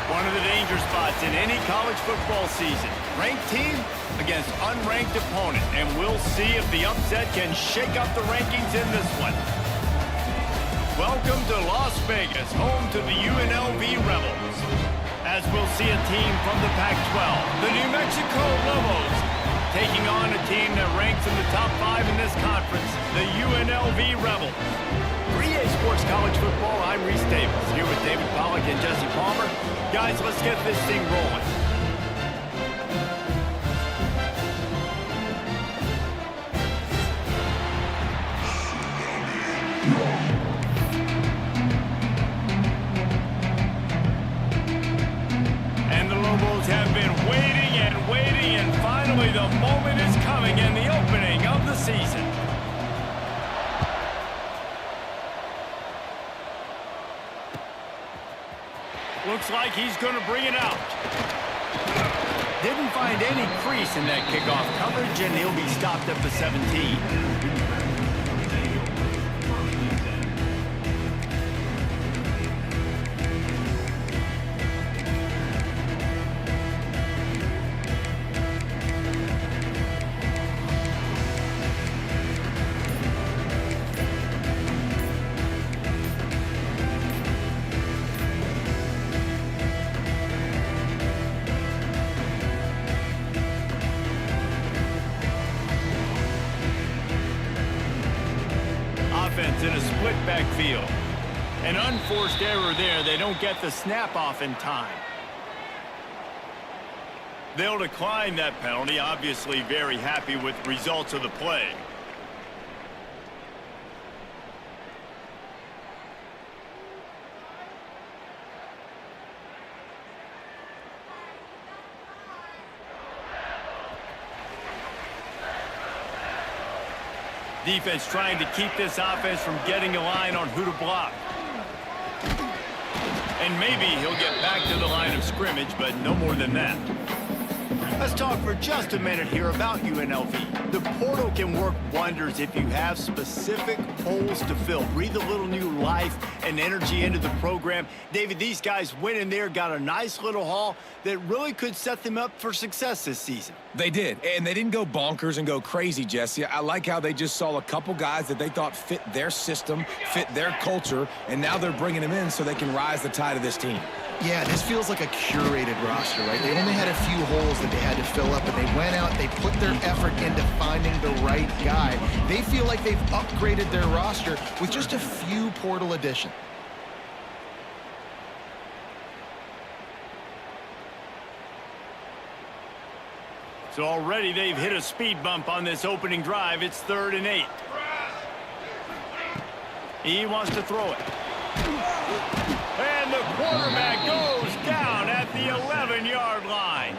One of the danger spots in any college football season. Ranked team against unranked opponent. And we'll see if the upset can shake up the rankings in this one. Welcome to Las Vegas, home to the UNLV Rebels. As we'll see a team from the Pac-12, the New Mexico Lobos, taking on a team that ranks in the top 5 in this conference, the UNLV Rebels. For EA Sports College Football, I'm Reese Davis, here with David Pollack and Jesse Palmer. Guys, let's get this thing rolling. And the Lobos have been waiting, and finally the moment is coming in the opening of the season. Looks like he's going to bring it out. Didn't find any crease in that kickoff coverage, and he'll be stopped at the 17. In a split backfield. An unforced error there. They don't get the snap off in time. They'll decline that penalty. Obviously very happy with the results of the play. Defense trying to keep this offense from getting a line on who to block. And maybe he'll get back to the line of scrimmage, but no more than that. Let's talk for just a minute here about UNLV. The portal can work wonders if you have specific holes to fill. Breathe a little new life and energy into the program. David, these guys went in there, got a nice little haul that really could set them up for success this season. They did, and they didn't go bonkers and go crazy, Jesse. I like how they just saw a couple guys that they thought fit their system, fit their culture, and now they're bringing them in so they can rise the tide of this team. Yeah, this feels like a curated roster, right? They only had a few holes that they had to fill up, and they went out, they put their effort into finding the right guy. They feel like they've upgraded their roster with just a few portal additions. So already they've hit a speed bump on this opening drive. It's 3rd and 8. He wants to throw it. And the quarterback goes down at the 11-yard line.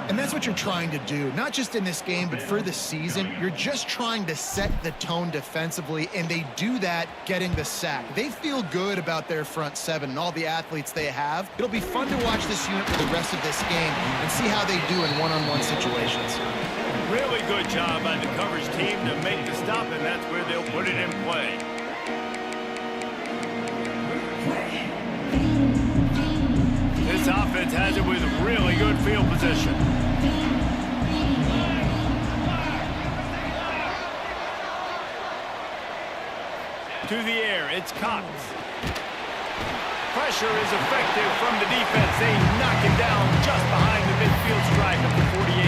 And that's what you're trying to do, not just in this game, but for the season. You're just trying to set the tone defensively, and they do that getting the sack. They feel good about their front seven and all the athletes they have. It'll be fun to watch this unit for the rest of this game and see how they do in one-on-one situations. Really good job by the coverage team to make the stop, and that's where they'll put it in play. This offense has it with really good field position. To the air, it's Cox. Pressure is effective from the defense. They knock him down just behind the midfield stripe at the 48.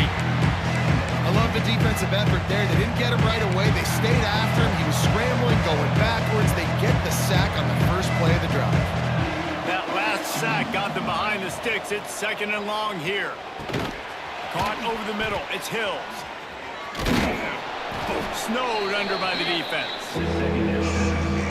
I love the defensive effort there. They didn't get him right away. They stayed after him. He was scrambling, going backwards. They get the sack on the first play of the drive. That last sack got them behind the sticks. It's 2nd and long here. Caught over the middle. It's Hills. Snowed under by the defense.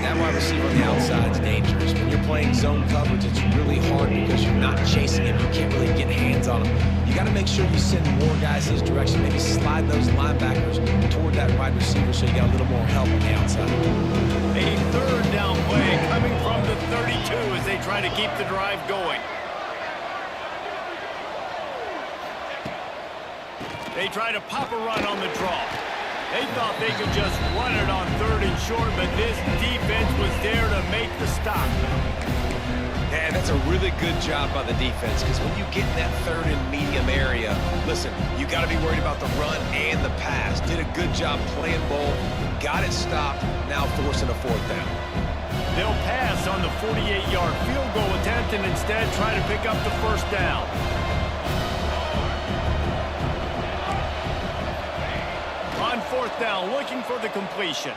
That wide receiver on the outside is dangerous. When you're playing zone coverage, it's really hard because you're not chasing him. You can't really get hands on him. make sure you send more guys his direction. Maybe slide those linebackers toward that wide receiver so you got a little more help on the outside. A third down play coming from the 32 as they try to keep the drive going. They try to pop a run on the draw. They thought they could just run it on 3rd and short, but this defense was there to make the stop. And that's a really good job by the defense, because when you get in that 3rd and medium area, listen, you got to be worried about the run and the pass. Did a good job playing both, got it stopped, now forcing a 4th down. They'll pass on the 48-yard field goal attempt and instead try to pick up the 1st down. On 4th down, looking for the completion.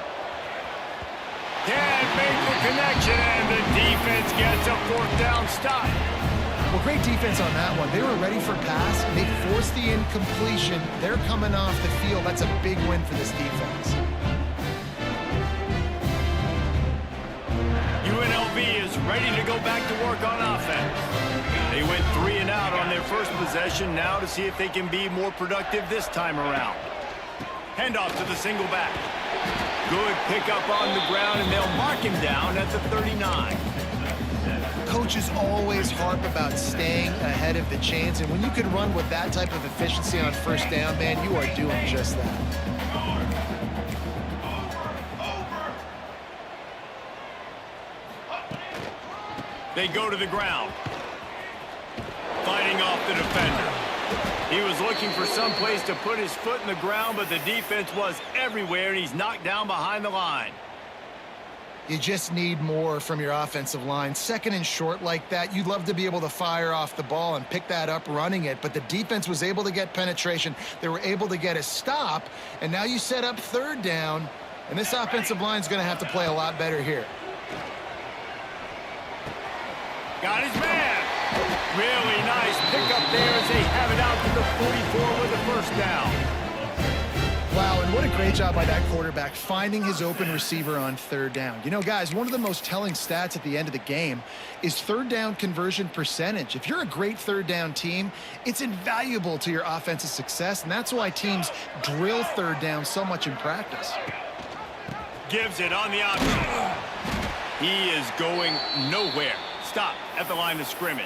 Can't make the connection, and the defense gets a 4th down stop. Well, great defense on that one. They were ready for pass, and they forced the incompletion. They're coming off the field. That's a big win for this defense. UNLV is ready to go back to work on offense. They went 3 and out on their first possession, now to see if they can be more productive this time around. Handoff to the single back. Good pickup on the ground, and they'll mark him down at the 39. Coaches always harp about staying ahead of the chains, and when you can run with that type of efficiency on 1st down, man, you are doing just that. They go to the ground. Fighting off the defender. He was looking for some place to put his foot in the ground, but the defense was everywhere, and he's knocked down behind the line. You just need more from your offensive line. 2nd and short like that, you'd love to be able to fire off the ball and pick that up running it, but the defense was able to get penetration. They were able to get a stop, and now you set up 3rd down, and this offensive line is going to have to play a lot better here. Got his man. Really nice pickup there as they have it out to the 44 with the 1st down. Wow, and what a great job by that quarterback finding his open receiver on 3rd down. You know, guys, one of the most telling stats at the end of the game is 3rd down conversion percentage. If you're a great 3rd down team, it's invaluable to your offensive success, and that's why teams drill 3rd down so much in practice. Gives it on the option. He is going nowhere. Stop at the line of scrimmage.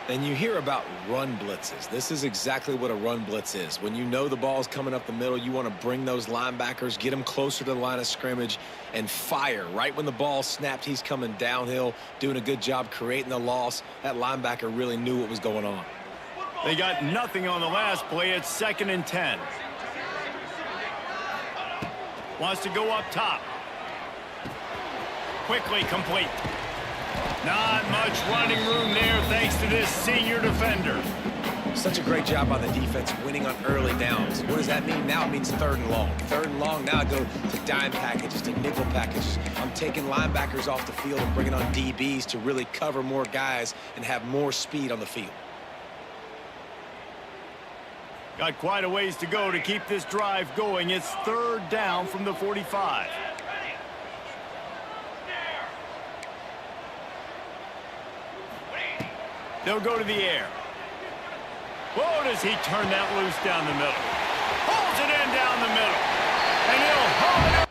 And you hear about run blitzes. This is exactly what a run blitz is. When you know the ball's coming up the middle, you want to bring those linebackers, get them closer to the line of scrimmage, and fire. Right when the ball snapped, he's coming downhill, doing a good job creating the loss. That linebacker really knew what was going on. They got nothing on the last play. It's 2nd and 10. Wants to go up top. Quickly complete. Not much running room there thanks to this senior defender. Such a great job on the defense winning on early downs. What does that mean? Now it means 3rd and long. 3rd and long, now I go to dime packages, to nickel packages. I'm taking linebackers off the field and bringing on DBs to really cover more guys and have more speed on the field. Got quite a ways to go to keep this drive going. It's 3rd down from the 45. They'll go to the air. Whoa, does he turn that loose down the middle. Holds it in down the middle. And he'll hold it up.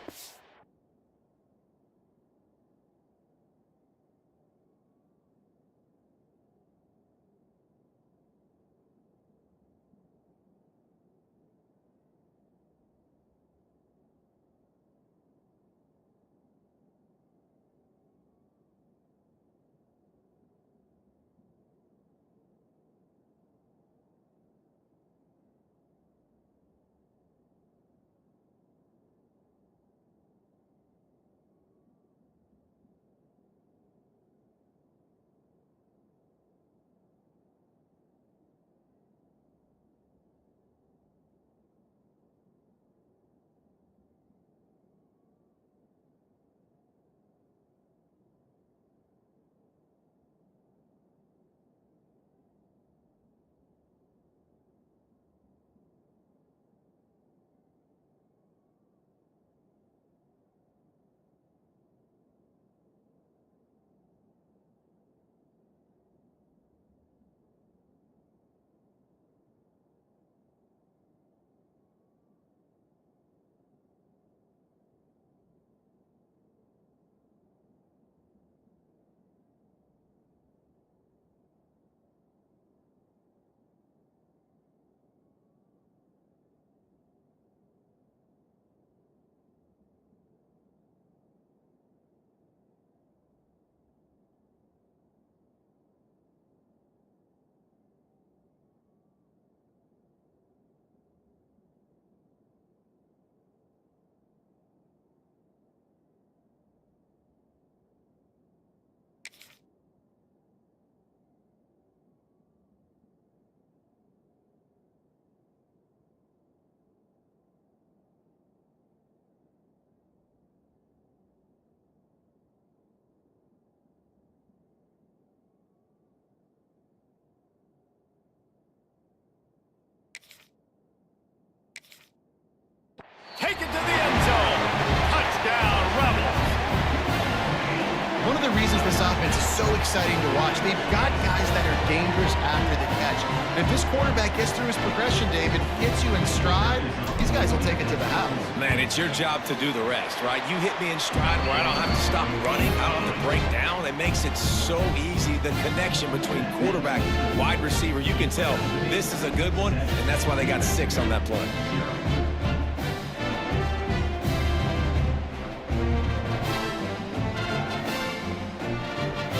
exciting to watch. They've got guys that are dangerous after the catch. And if this quarterback gets through his progression, David, hits you in stride, these guys will take it to the house. Man, it's your job to do the rest, right? You hit me in stride where I don't have to stop running. I don't have to break down. It makes it so easy. The connection between quarterback, wide receiver, you can tell this is a good one, and that's why they got 6 on that play.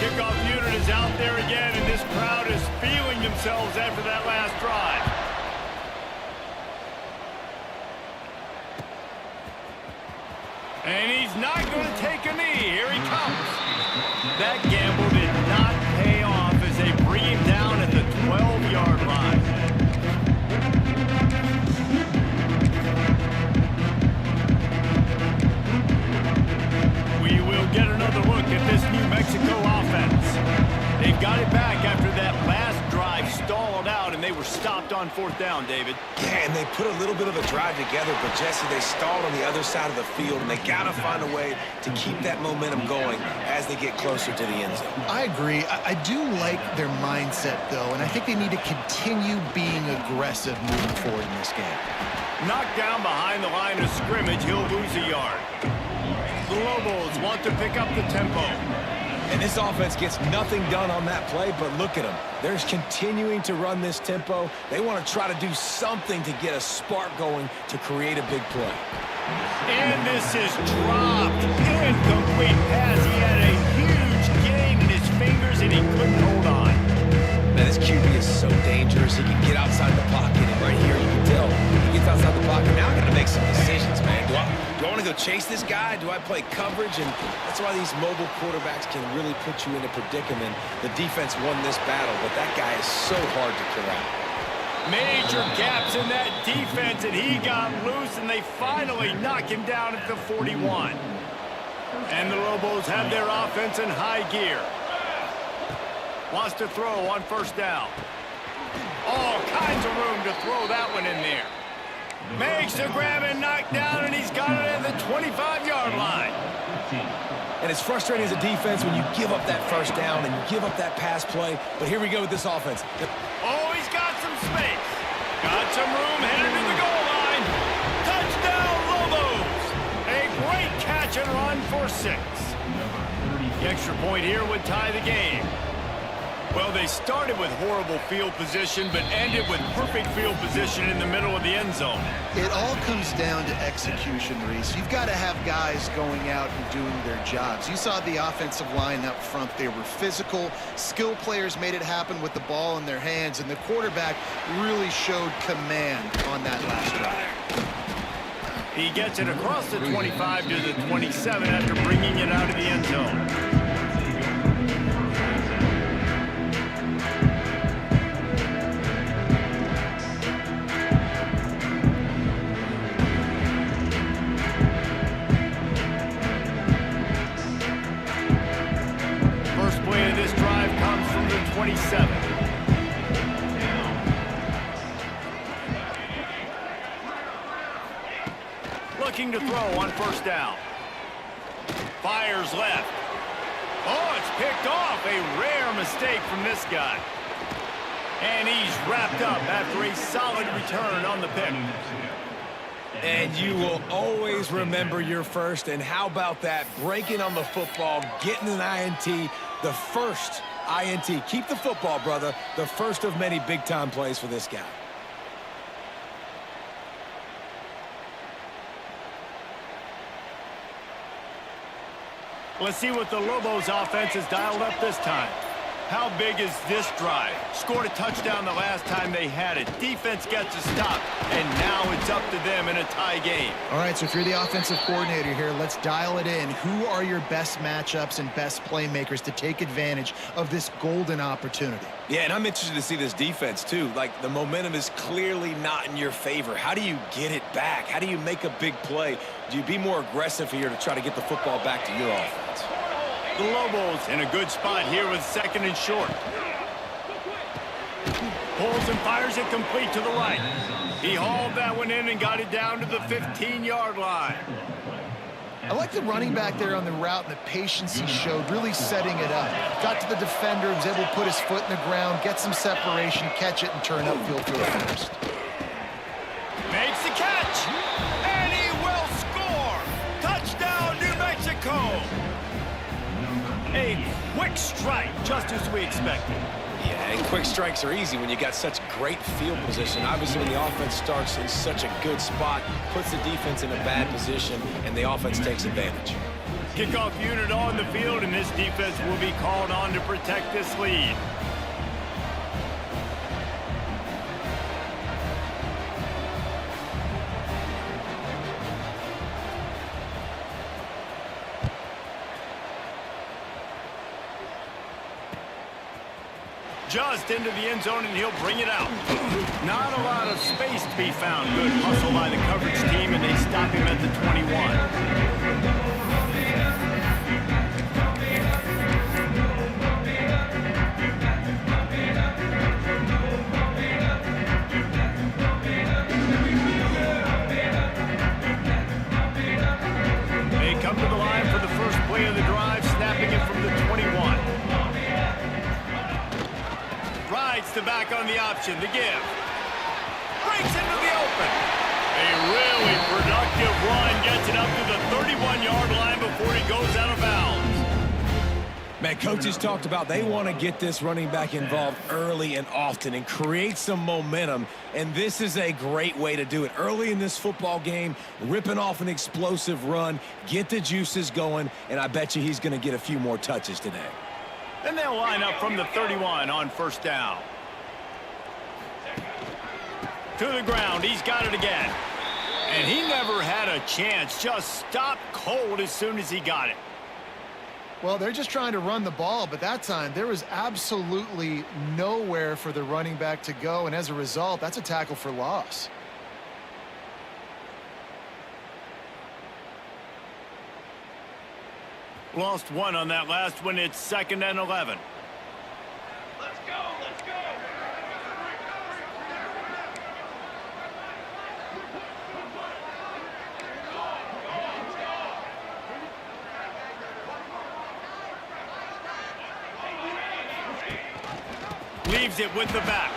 Kickoff unit is out there again, and this crowd is feeling themselves after that last drive. And he's not going to take a knee. Here he comes. That gamble did not pay off as they bring him down at the 12-yard line. We will get another look at this New Mexico offense. They've got it back after that last drive stalled out, and they were stopped on 4th down, David. Yeah, and they put a little bit of a drive together, but Jesse, they stalled on the other side of the field, and they got to find a way to keep that momentum going as they get closer to the end zone. I agree. I do like their mindset, though, and I think they need to continue being aggressive moving forward in this game. Knocked down behind the line of scrimmage, he'll lose a yard. The Lobos want to pick up the tempo. And this offense gets nothing done on that play, but look at them. They're continuing to run this tempo. They want to try to do something to get a spark going to create a big play. And this is dropped. Incomplete pass. He had a huge gain in his fingers, and he couldn't hold on. Man, this QB is so dangerous. He can get outside the pocket, and right here you can tell he gets outside the pocket. Now I got to make some decisions, man. Do I want to go chase this guy? Do I play coverage? And that's why these mobile quarterbacks can really put you in a predicament. The defense won this battle, but that guy is so hard to corral. Major gaps in that defense, and he got loose, and they finally knock him down at the 41. And the Lobos have their offense in high gear. Wants to throw on 1st down. All kinds of room to throw that one in there. Makes the grab and knock down, and he's got it at the 25-yard line. And it's frustrating as a defense when you give up that 1st down and you give up that pass play. But here we go with this offense. Oh, he's got some space. Got some room headed to the goal line. Touchdown, Lobos. A great catch and run for 6. The extra point here would tie the game. Well, they started with horrible field position, but ended with perfect field position in the middle of the end zone. It all comes down to execution, Reese. You've got to have guys going out and doing their jobs. You saw the offensive line up front. They were physical. Skill players made it happen with the ball in their hands, and the quarterback really showed command on that last drive. He gets it across the 25 to the 27 after bringing it out of the end zone. First play of this drive comes from the 27. Looking to throw on 1st down. Fires left. Oh, it's picked off. A rare mistake from this guy. And he's wrapped up after a solid return on the pick. And you will always remember your first. And how about that? Breaking on the football, getting an INT, the first INT. Keep the football, brother. The first of many big-time plays for this guy. Let's see what the Lobos offense has dialed up this time. How big is this drive? Scored a touchdown the last time they had it. Defense gets a stop, and now it's up to them in a tie game. All right, so if you're the offensive coordinator here, let's dial it in. Who are your best matchups and best playmakers to take advantage of this golden opportunity? Yeah, and I'm interested to see this defense, too. Like, the momentum is clearly not in your favor. How do you get it back? How do you make a big play? Do you be more aggressive here to try to get the football back to your offense? The Lobos in a good spot here with 2nd and short. Pulls and fires it complete to the right. He hauled that one in and got it down to the 15-yard line. I like the running back there on the route and the patience he showed, really setting it up. Got to the defender, was able to put his foot in the ground, get some separation, catch it, and turn upfield for a first. Makes the catch, and he will score. Touchdown, New Mexico. A quick strike, just as we expected. Yeah, and quick strikes are easy when you got such great field position. Obviously, when the offense starts in such a good spot, puts the defense in a bad position, and the offense takes advantage. Kickoff unit on the field, and this defense will be called on to protect this lead. Just into the end zone, and he'll bring it out. Not a lot of space to be found. Good hustle by the coverage team, and they stop him at the 21. They come to the line for the first play of the drive, snapping it from the 21. Rides the back on the option, the give. Breaks into the open. A really productive run gets it up to the 31-yard line before he goes out of bounds. Man, coaches talked about they want to get this running back involved early and often and create some momentum, and this is a great way to do it. Early in this football game, ripping off an explosive run, get the juices going, and I bet you he's going to get a few more touches today. Then they'll line up from the 31 on first down. To the ground, he's got it again. And he never had a chance, just stopped cold as soon as he got it. Well, they're just trying to run the ball, but that time there was absolutely nowhere for the running back to go, and as a result, that's a tackle for loss. Lost one on that last one. It's 2nd and 11. Let's go, let's go. Leaves it with the back.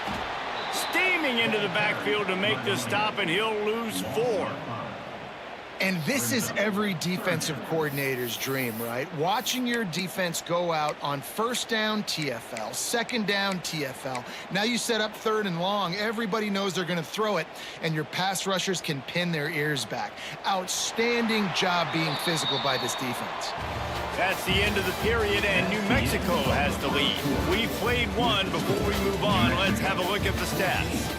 Steaming into the backfield to make the stop, and he'll lose 4. And this is every defensive coordinator's dream, right? Watching your defense go out on first down, TFL, second down, TFL. Now you set up 3rd and long. Everybody knows they're going to throw it, and your pass rushers can pin their ears back. Outstanding job being physical by this defense. That's the end of the period, and New Mexico has the lead. We played one. Before we move on, let's have a look at the stats.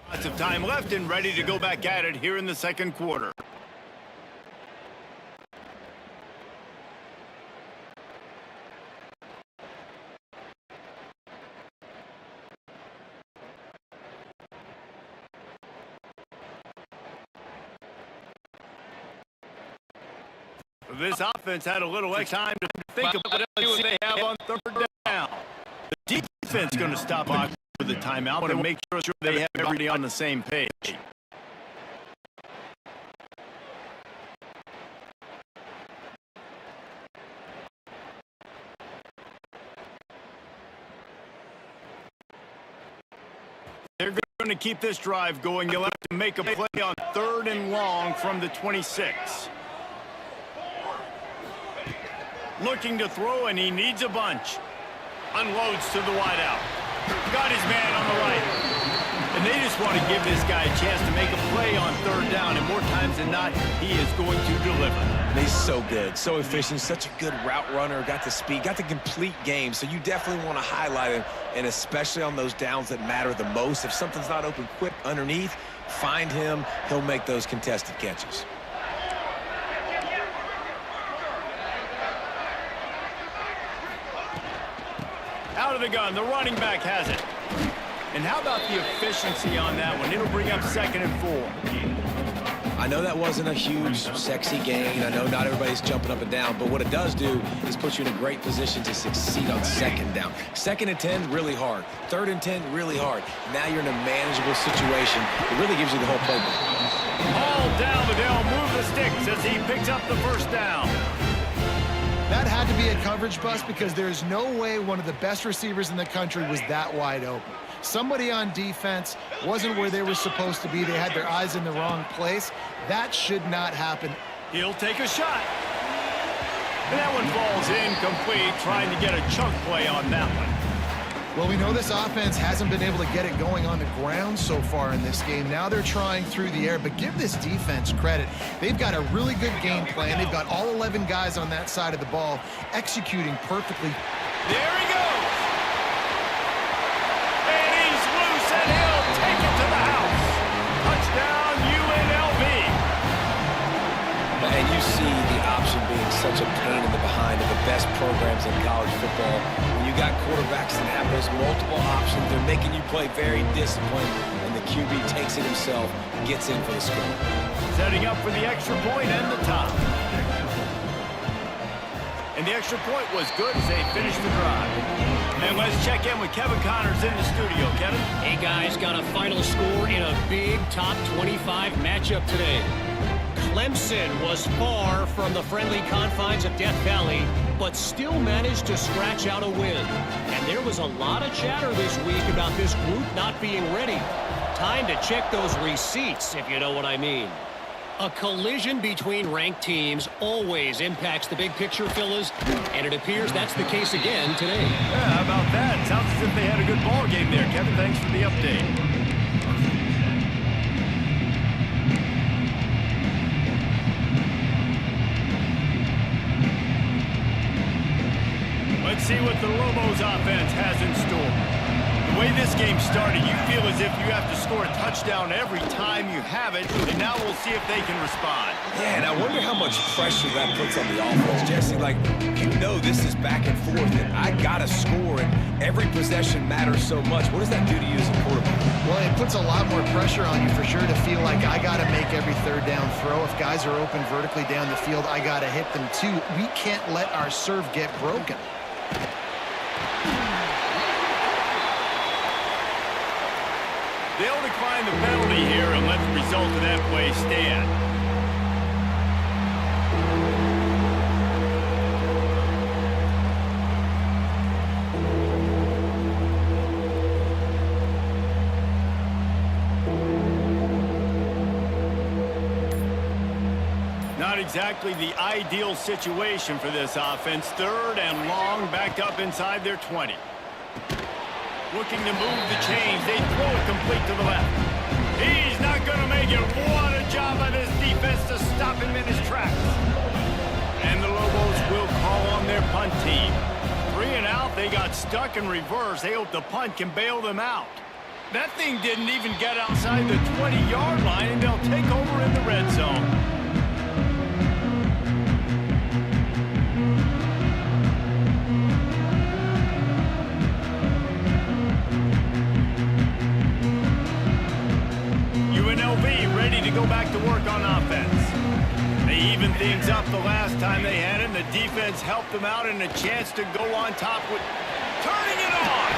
Lots of time left and ready to go back at it here in the second quarter. This offense had a little extra time to think about it. See what they have on third down. The defense going to stop on with the timeout and make sure they have everybody on the same page. They're going to keep this drive going. They'll have to make a play on 3rd and long from the 26. Looking to throw, and he needs a bunch. Unloads to the wideout. Got his man on the right. And they just want to give this guy a chance to make a play on 3rd down, and more times than not, he is going to deliver. And he's so good, so efficient, such a good route runner, got the speed, got the complete game. So you definitely want to highlight him, and especially on those downs that matter the most. If something's not open quick underneath, find him. He'll make those contested catches. Out of the gun, the running back has it. And how about the efficiency on that one? It'll bring up 2nd and 4. I know that wasn't a huge, sexy gain. I know not everybody's jumping up and down, but what it does do is put you in a great position to succeed on 2nd down. 2nd and 10, really hard. 3rd and 10, really hard. Now you're in a manageable situation. It really gives you the whole playbook. All down the Dell, move the sticks as he picks up the 1st down. That had to be a coverage bust because there is no way one of the best receivers in the country was that wide open. Somebody on defense wasn't where they were supposed to be. They had their eyes in the wrong place. That should not happen. He'll take a shot. And that one falls incomplete, trying to get a chunk play on that one. Well, we know this offense hasn't been able to get it going on the ground so far in this game. Now they're trying through the air, but give this defense credit. They've got a really good game plan. They've got all 11 guys on that side of the ball executing perfectly. There he goes. And he's loose, and he'll take it to the house. Touchdown, UNLV. And you see the option being such a pain in the behind of the best programs in college football. When you got quarterbacks that have those multiple options, they're making you play very disciplined, and the QB takes it himself, gets in for the score. Setting up for the extra point and the top. And the extra point was good as they finished the drive. And let's check in with Kevin Connors in the studio. Kevin? Hey, guys, got a final score in a big top 25 matchup today. Clemson was far from the friendly confines of Death Valley, but still managed to scratch out a win. And there was a lot of chatter this week about this group not being ready. Time to check those receipts, if you know what I mean. A collision between ranked teams always impacts the big picture, fellas, and it appears that's the case again today. Yeah, how about that? Sounds as if they had a good ball game there. Kevin, thanks for the update. Let's see what the Lobos offense has in store. The way this game started, you feel as if you have to score a touchdown every time you have it, and now we'll see if they can respond. Yeah, and I wonder how much pressure that puts on the offense. Jesse, like, you know this is back and forth, and I got to score, and every possession matters so much. What does that do to you as a quarterback? Well, it puts a lot more pressure on you for sure to feel like I got to make every 3rd down throw. If guys are open vertically down the field, I got to hit them too. We can't let our serve get broken. They'll decline the penalty here and let the result of that play stand. Not exactly the ideal situation for this offense. 3rd and long, back up inside their 20. Looking to move the chains. They throw it complete to the left. He's not going to make it. What a job by this defense to stop him in his tracks. And the Lobos will call on their punt team. 3 and out. They got stuck in reverse. They hope the punt can bail them out. That thing didn't even get outside the 20-yard line, and they'll take over in the red zone. UNLV ready to go back to work on offense. They evened things up the last time they had it, and the defense helped them out and a chance to go on top with turning it on.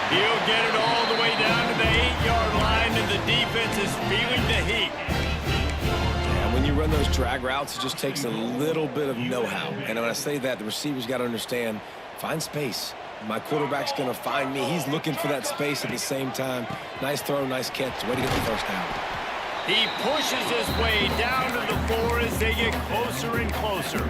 He'll get it all the way down to the 8-yard line, and the defense is feeling the heat. And when you run those drag routes, it just takes a little bit of know-how. And when I say that, the receivers got to understand, find space. My quarterback's going to find me. He's looking for that space at the same time. Nice throw, nice catch. Way to get the first down. He pushes his way down to the 4 as they get closer and closer.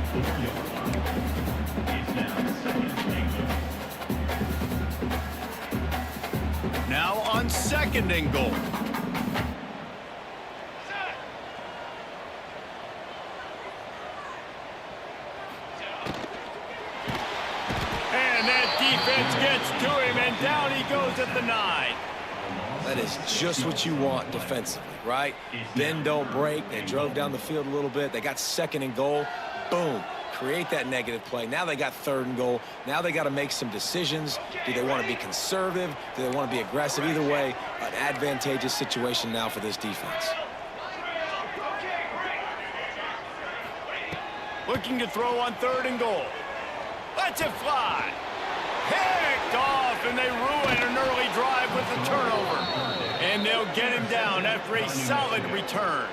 Now on 2nd and goal. And that defense gets to him, and down he goes at the 9. That is just what you want defensively, right? Bend, don't break. They drove down the field a little bit. They got 2nd and goal. Boom. Create that negative play. Now they got 3rd and goal. Now they got to make some decisions. Do they want to be conservative? Do they want to be aggressive? Either way, an advantageous situation now for this defense. Looking to throw on 3rd and goal. Lets it fly. Picked off, and they ruin an early drive with the turnover. And they'll get him down after a solid return.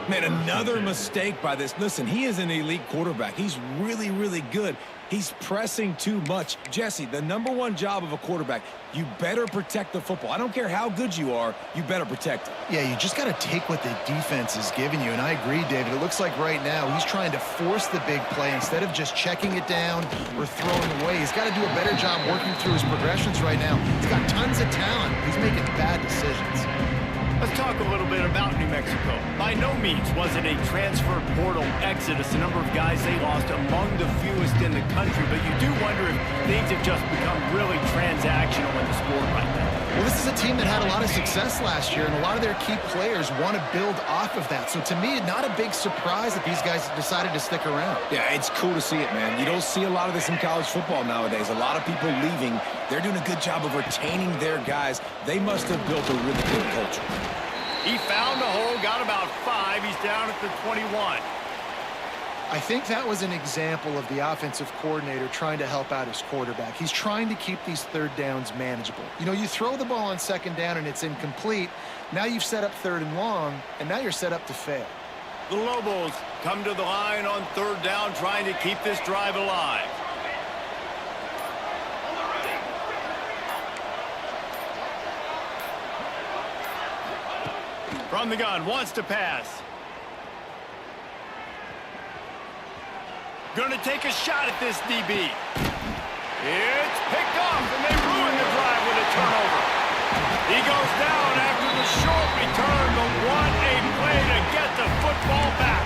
Man, another mistake by this. Listen, he is an elite quarterback. He's really, really good. He's pressing too much. Jesse, the #1 job of a quarterback, you better protect the football. I don't care how good you are, you better protect it. Yeah, you just got to take what the defense is giving you. And I agree, David. It looks like right now he's trying to force the big play instead of just checking it down or throwing away. He's got to do a better job working through his progressions right now. He's got tons of talent. He's making bad decisions. Let's talk a little bit about New Mexico. By no means was it a transfer portal exodus. The number of guys they lost among the fewest in the country, but you do wonder if things have just become really transactional in the sport right now. Well, this is a team that had a lot of success last year, and a lot of their key players want to build off of that. So to me, not a big surprise that these guys decided to stick around. Yeah, it's cool to see it, man. You don't see a lot of this in college football nowadays. A lot of people leaving. They're doing a good job of retaining their guys. They must have built a really good culture. He found a hole, got about 5. He's down at the 21. I think that was an example of the offensive coordinator trying to help out his quarterback. He's trying to keep these 3rd downs manageable. You know, you throw the ball on 2nd down and it's incomplete. Now you've set up 3rd and long, and now you're set up to fail. The Lobos come to the line on 3rd down, trying to keep this drive alive. From the gun, wants to pass. Gonna take a shot at this DB. It's picked off, and they ruin the drive with a turnover. He goes down after the short return, but what a play to get the football back.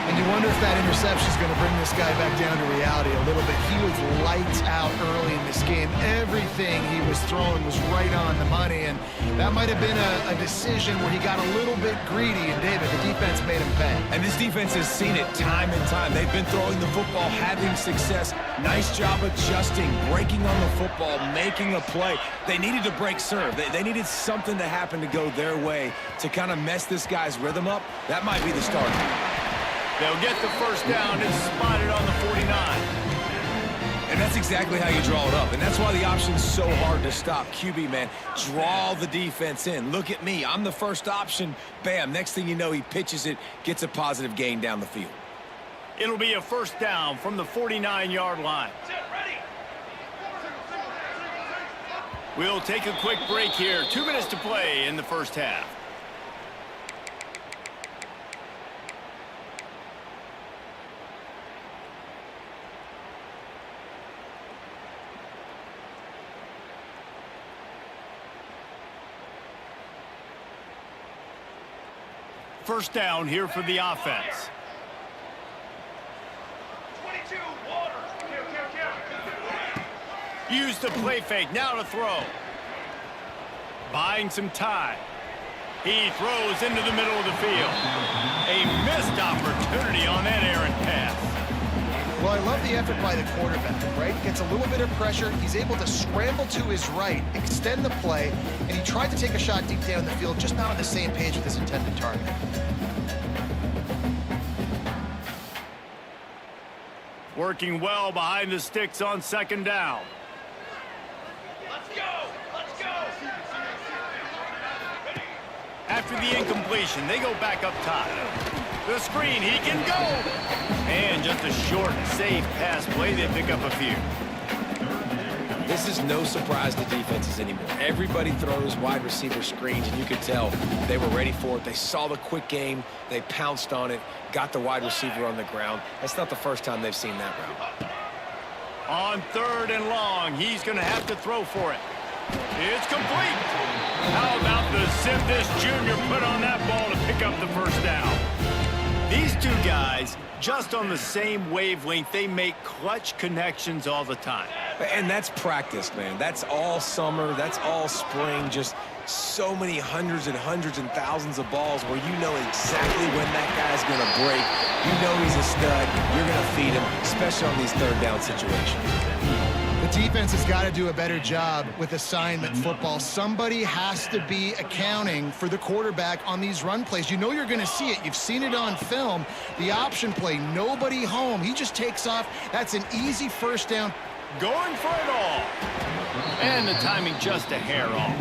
And you wonder if that interception is going to bring this guy back down to reality a little bit. He was lights out early in this game. Everything he was throwing was right on the money, and that might have been a decision where he got a little bit greedy, and David, the defense made him pay. And this defense has seen it time and time. They've been throwing the football, having success. Nice job adjusting, breaking on the football, making a play. They needed to break serve. They needed something to happen to go their way to kind of mess this guy's rhythm up. That might be the start. They'll get the first down. It's spotted on the 49. And that's exactly how you draw it up. And that's why the option's so hard to stop. QB, man, draw the defense in. Look at me. I'm the first option. Bam. Next thing you know, he pitches it, gets a positive gain down the field. It'll be a first down from the 49-yard line. We'll take a quick break here. 2 minutes to play in the first half. First down here for the offense. 22, water. Use the play fake, now to throw. Buying some time. He throws into the middle of the field. A missed opportunity on that errant pass. Well, I love the effort by the quarterback, right? Gets a little bit of pressure. He's able to scramble to his right, extend the play, and he tried to take a shot deep down the field, just not on the same page with his intended target. Working well behind the sticks on second down. Let's go! Let's go! After the incompletion, they go back up top. The screen, he can go! And just a short, safe pass play, they pick up a few. This is no surprise to defenses anymore. Everybody throws wide receiver screens, and you could tell they were ready for it. They saw the quick game. They pounced on it, got the wide receiver on the ground. That's not the first time they've seen that route. On third and long, he's going to have to throw for it. It's complete. How about the zip this junior put on that ball to pick up the first down? These two guys, just on the same wavelength, they make clutch connections all the time. And that's practice, man. That's all summer. That's all spring. Just so many hundreds and thousands of balls where you know exactly when that guy's going to break. You know he's a stud. You're going to feed him, especially on these third down situations. The defense has got to do a better job with assignment football. Somebody has to be accounting for the quarterback on these run plays. You know you're going to see it. You've seen it on film. The option play, nobody home. He just takes off. That's an easy first down. Going for it all. And the timing just a hair off.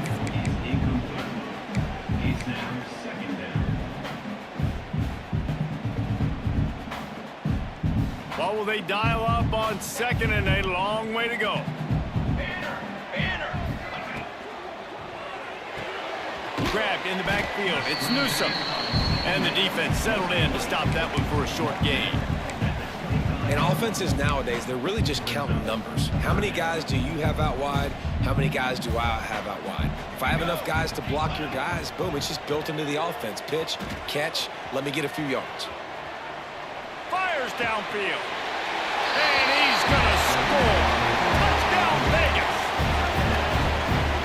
What will they dial up on second and a long way to go? Banner! Grabbed in the backfield. It's Newsome. And the defense settled in to stop that one for a short gain. And offenses nowadays, they're really just counting numbers. How many guys do you have out wide? How many guys do I have out wide? If I have enough guys to block your guys, boom, it's just built into the offense. Pitch, catch, let me get a few yards. Fires downfield. And he's going to score. Touchdown, Vegas.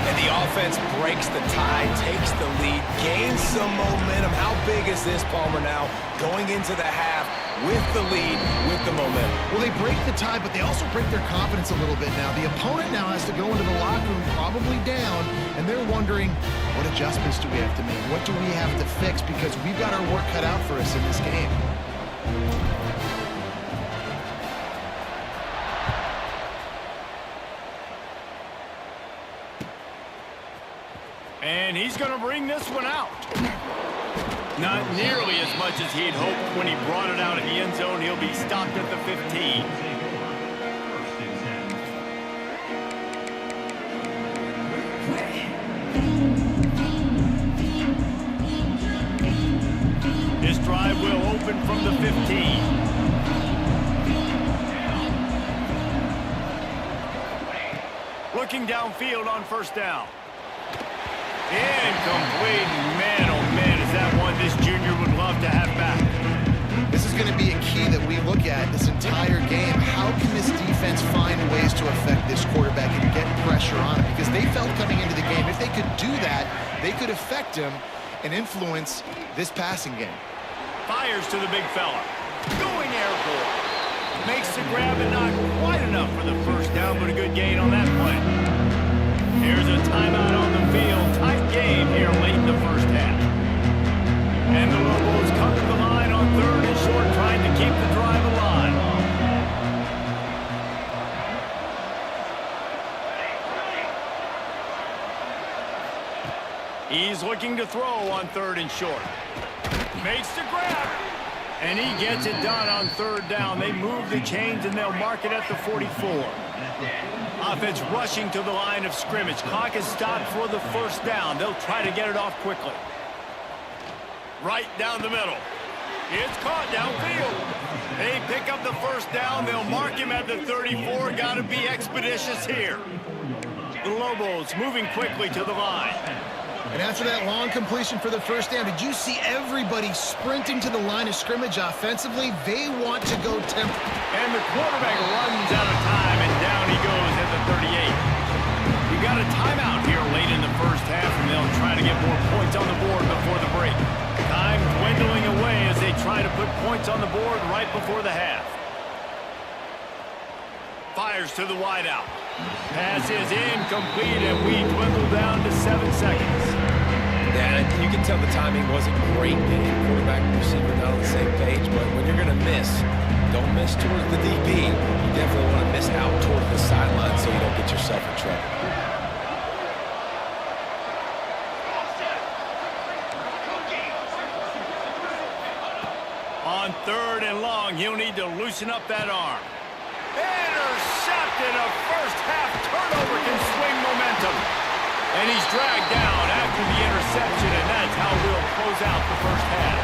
And the offense breaks the tie, takes the lead, gains some momentum. How big is this, Palmer, now? Going into the half with the lead, with the momentum. Well, they break the tie, but they also break their confidence a little bit now. The opponent now has to go into the locker room probably down, and they're wondering, what adjustments do we have to make? What do we have to fix? Because we've got our work cut out for us in this game. And he's going to bring this one out. Not nearly as much as he'd hoped when he brought it out in the end zone. He'll be stopped at the 15. This drive will open from the 15. Looking downfield on first down. Incomplete. Man, oh man, is that one this junior would love to have back. This is going to be a key that we look at this entire game. How can this defense find ways to affect this quarterback and get pressure on him? Because they felt coming into the game, if they could do that, they could affect him and influence this passing game. Fires to the big fella. Going airborne. Makes the grab and not quite enough for the first down, but a good gain on that play. Here's a timeout on the field. Tight game here late in the first half. And the Lobos come to the line on third and short, trying to keep the drive alive. He's looking to throw on third and short. Makes the grab. And he gets it done on third down. They move the chains and they'll mark it at the 44. Offense rushing to the line of scrimmage. Clock is stopped for the first down. They'll try to get it off quickly. Right down the middle. It's caught downfield. They pick up the first down. They'll mark him at the 34. Got to be expeditious here. The Lobos moving quickly to the line. And after that long completion for the first down, did you see everybody sprinting to the line of scrimmage offensively? They want to go tempo. And the quarterback runs out of time, and down he goes at the 38. You got a timeout here late in the first half, and they'll try to get more points on the board before the break. Time dwindling away as they try to put points on the board right before the half. Fires to the wideout. Pass is incomplete, and we dwindle down to 7 seconds. Yeah, you can tell the timing wasn't great. Quarterback and receiver not on the same page, but when you're going to miss, don't miss towards the DB. You definitely want to miss out towards the sideline so you don't get yourself in trouble. On 3rd and long, he'll need to loosen up that arm. Intercepted. A first-half turnover can swing momentum. And he's dragged down after the interception, and that's how we'll close out the first half.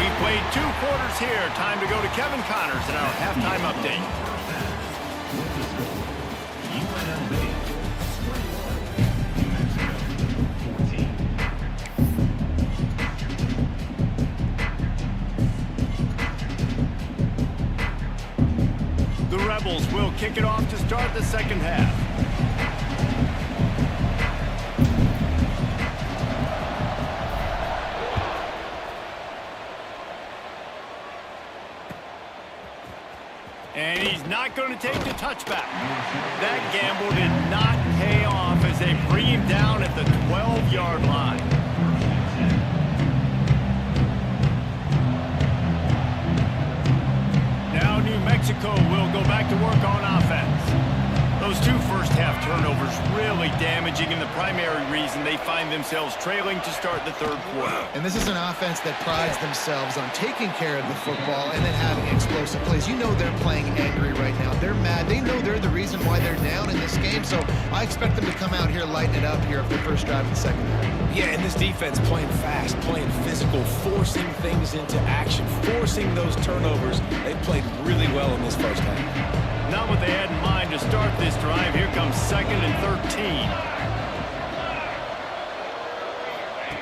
We've played 2 quarters here. Time to go to Kevin Connors in our halftime update. The Rebels will kick it off to start the second half. And he's not going to take the touchback. That gamble did not pay off as they bring him down at the 12-yard line. Now New Mexico will go back to work on offense. Those 2 first-half turnovers really damaging, and the primary reason they find themselves trailing to start the 3rd quarter. And this is an offense that prides themselves on taking care of the football and then having explosive plays. You know they're playing angry right now. They're mad. They know they're the reason why they're down in this game, so I expect them to come out here, lighten it up here for the first drive of the second half. Yeah, and this defense playing fast, playing physical, forcing things into action, forcing those turnovers. They played really well in this first half. Not what they had in mind to start this drive. Here comes 2nd and 13.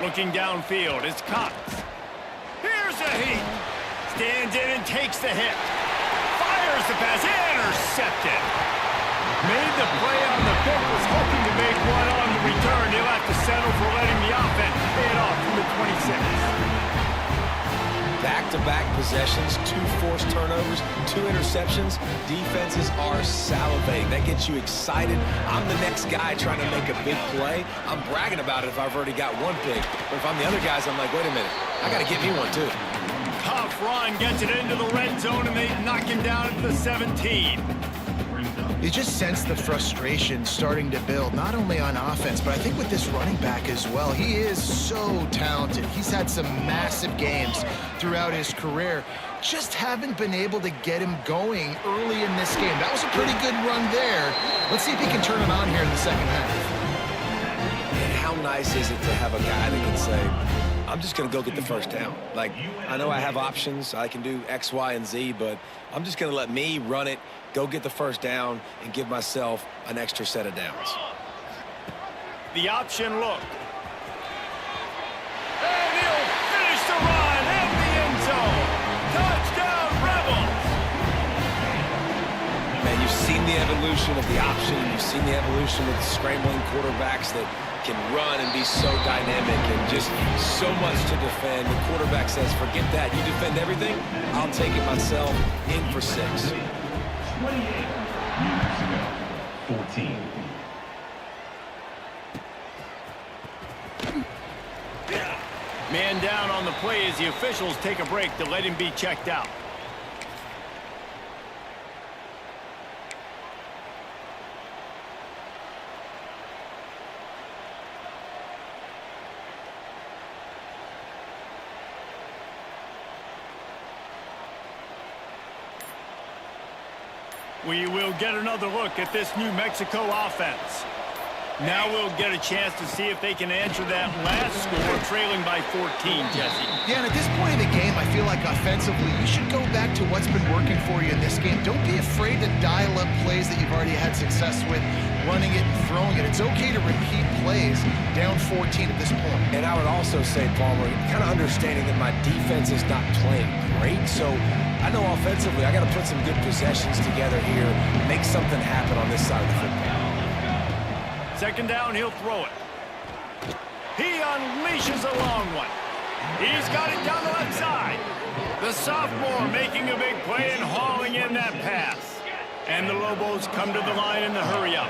Looking downfield, it's Cox. Here's a heat. Stands in and takes the hit. Fires the pass. Intercepted. Made the play on the pick. Was hoping to make one on the return. He'll have to settle for letting the offense pay it off from the 26. Back-to-back possessions, 2 forced turnovers, 2 interceptions. Defenses are salivating. That gets you excited. I'm the next guy trying to make a big play. I'm bragging about it if I've already got 1 pick. But if I'm the other guys, I'm like, wait a minute. I got to get me one, too. Tough run gets it into the red zone, and they knock him down at the 17. You just sense the frustration starting to build, not only on offense, but I think with this running back as well. He is so talented. He's had some massive games throughout his career. Just haven't been able to get him going early in this game. That was a pretty good run there. Let's see if he can turn it on here in the second half. And how nice is it to have a guy that can say, I'm just going to go get the first down. Like, I know I have options. I can do X, Y, and Z, but I'm just going to let me run it, go get the first down, and give myself an extra set of downs. The option look. And he'll finish the run in the end zone. Touchdown, Rebels! Man, you've seen the evolution of the option. You've seen the evolution of the scrambling quarterbacks that can run and be so dynamic and just so much to defend. The quarterback says, forget that. You defend everything, I'll take it myself. In for 6. 28, New Mexico, 14. Man down on the play as the officials take a break to let him be checked out. We will get another look at this New Mexico offense. Now we'll get a chance to see if they can answer that last score, trailing by 14, Jesse. Yeah, and at this point in the game, I feel like offensively, you should go back to what's been working for you in this game. Don't be afraid to dial up plays that you've already had success with, running it and throwing it. It's okay to repeat plays down 14 at this point. And I would also say, Palmer, kind of understanding that my defense is not playing great, so I know offensively I got to put some good possessions together here, make something happen on this side of the football. Second down, he'll throw it. He unleashes a long one. He's got it down the left side. The sophomore making a big play and hauling in that pass. And the Lobos come to the line in the hurry up.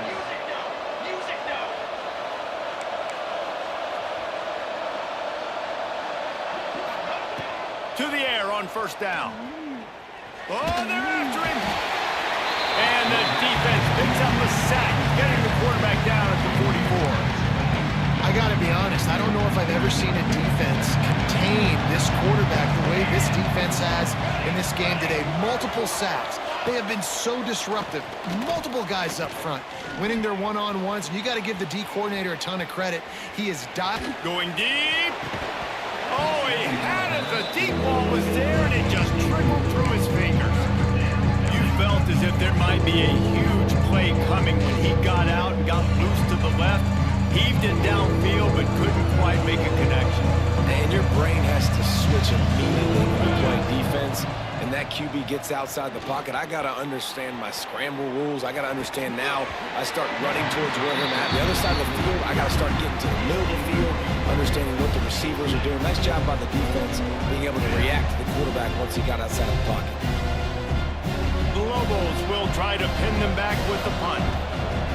to the air on first down. Oh, they're after him. And the defense picks up a sack, getting the quarterback down at the 44. I got to be honest, I don't know if I've ever seen a defense contain this quarterback the way this defense has in this game today. Multiple sacks. They have been so disruptive. Multiple guys up front, winning their one-on-ones. And you got to give the D coordinator a ton of credit. He is going deep. Oh, he had it. The deep ball was there, and it just trickled through his fingers. You felt as if there might be a huge play coming when he got out and got loose to the left. Heaved it downfield, but couldn't quite make a connection. And your brain has to switch immediately when you play defense, and that QB gets outside the pocket. I got to understand my scramble rules. I got to understand now I start running towards where I'm at. The other side of the field, I got to start getting to the middle of the field, understanding what the receivers are doing. Nice job by the defense, being able to react to the quarterback once he got outside of the pocket. The Lobos will try to pin them back with the punt.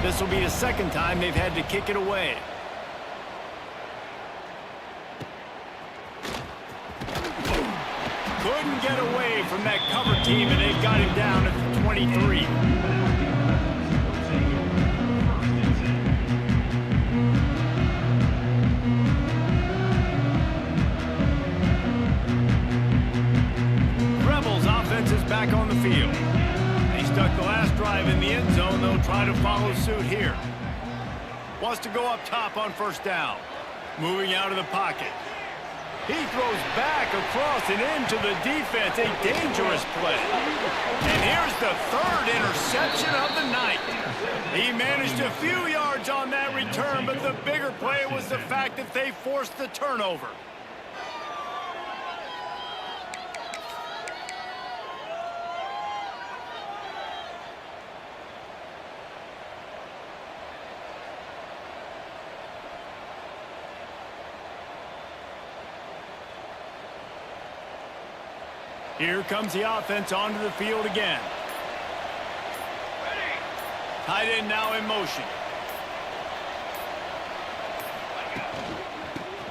This will be the second time they've had to kick it away. Couldn't get away from that cover team, and they've got him down at the 23. Rebels offense is back on the field. Stuck the last drive in the end zone. They'll try to follow suit here. Wants to go up top on first down. Moving out of the pocket. He throws back across and into the defense. A dangerous play. And here's the third interception of the night. He managed a few yards on that return, but the bigger play was the fact that they forced the turnover. Here comes the offense onto the field again. Ready. Tight end now in motion.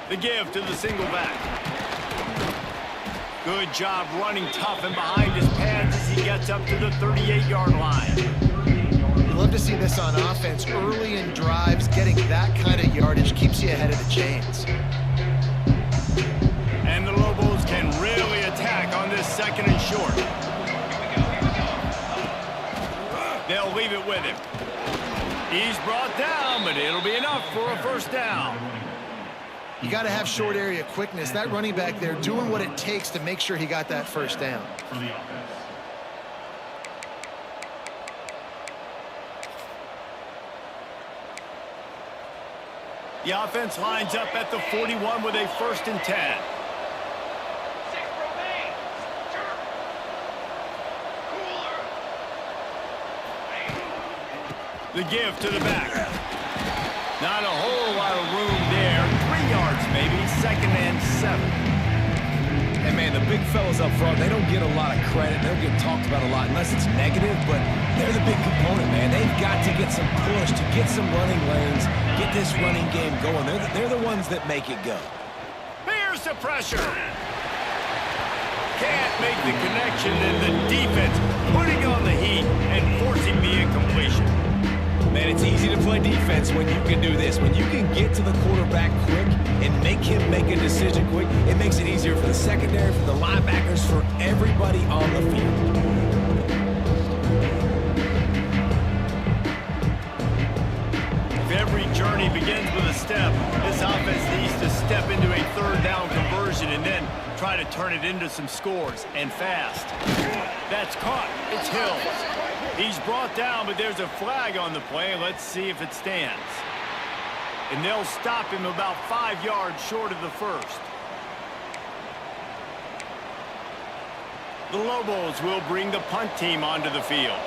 The give to the single back. Good job running tough and behind his pads as he gets up to the 38-yard line. You love to see this on offense. Early in drives, getting that kind of yardage keeps you ahead of the chains. And the Lobos can really attack on this second and short. They'll leave it with him. He's brought down, but it'll be enough for a first down. You got to have short area quickness. That running back there doing what it takes to make sure he got that first down. For the offense. The offense lines up at the 41 with a 1st and 10. 6 remains. Sure. Cooler. The give to the back. Not a whole lot of room there. 3 yards maybe. 2nd and 7. Hey, man, the big fellas up front, they don't get a lot of credit. They don't get talked about a lot unless it's negative, but they're the big component, man. They've got to get some push, to get some running lanes, get this running game going. They're the ones that make it go. Here's the pressure. Can't make the connection, and the defense putting on the heat and forcing the incompletion. Man, it's easy to play defense when you can do this. When you can get to the quarterback quick and make him make a decision quick, it makes it easier for the secondary, for the linebackers, for everybody on the field. If every journey begins with a step, this offense needs to step into a 3rd down conversion and then try to turn it into some scores, and fast. That's caught. It's Hill. He's brought down, but there's a flag on the play. Let's see if it stands. And they'll stop him about 5 yards short of the 1st. The Lobos will bring the punt team onto the field.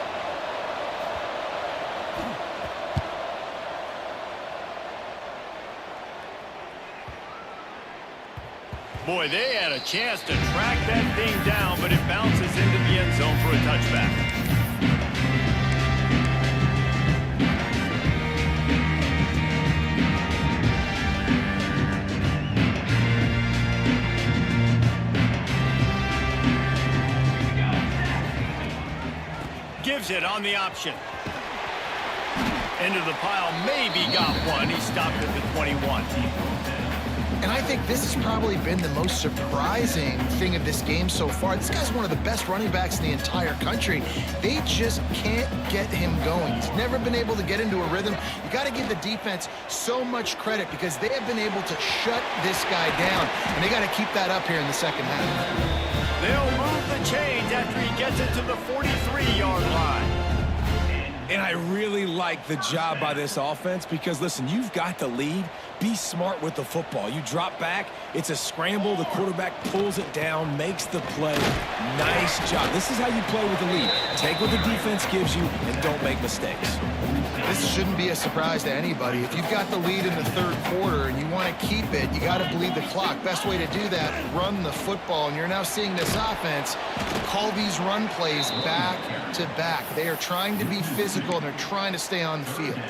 Boy, they had a chance to track that thing down, but it bounces into the end zone for a touchback. Fires it on the option. Into the pile, maybe got one. He stopped at the 21. And I think this has probably been the most surprising thing of this game so far. This guy's one of the best running backs in the entire country. They just can't get him going. He's never been able to get into a rhythm. You got to give the defense so much credit because they have been able to shut this guy down, and they got to keep that up here in the second half. They'll move the chains after he gets it to the 43-yard line. And I really like the job by this offense because, listen, you've got the lead. Be smart with the football. You drop back, it's a scramble. The quarterback pulls it down, makes the play. Nice job. This is how you play with the lead. Take what the defense gives you and don't make mistakes. This shouldn't be a surprise to anybody. If you've got the lead in the third quarter and you want to keep it, you got to bleed the clock. Best way to do that, run the football. And you're now seeing this offense call these run plays back to back. They are trying to be physical, and they're trying to stay on the field.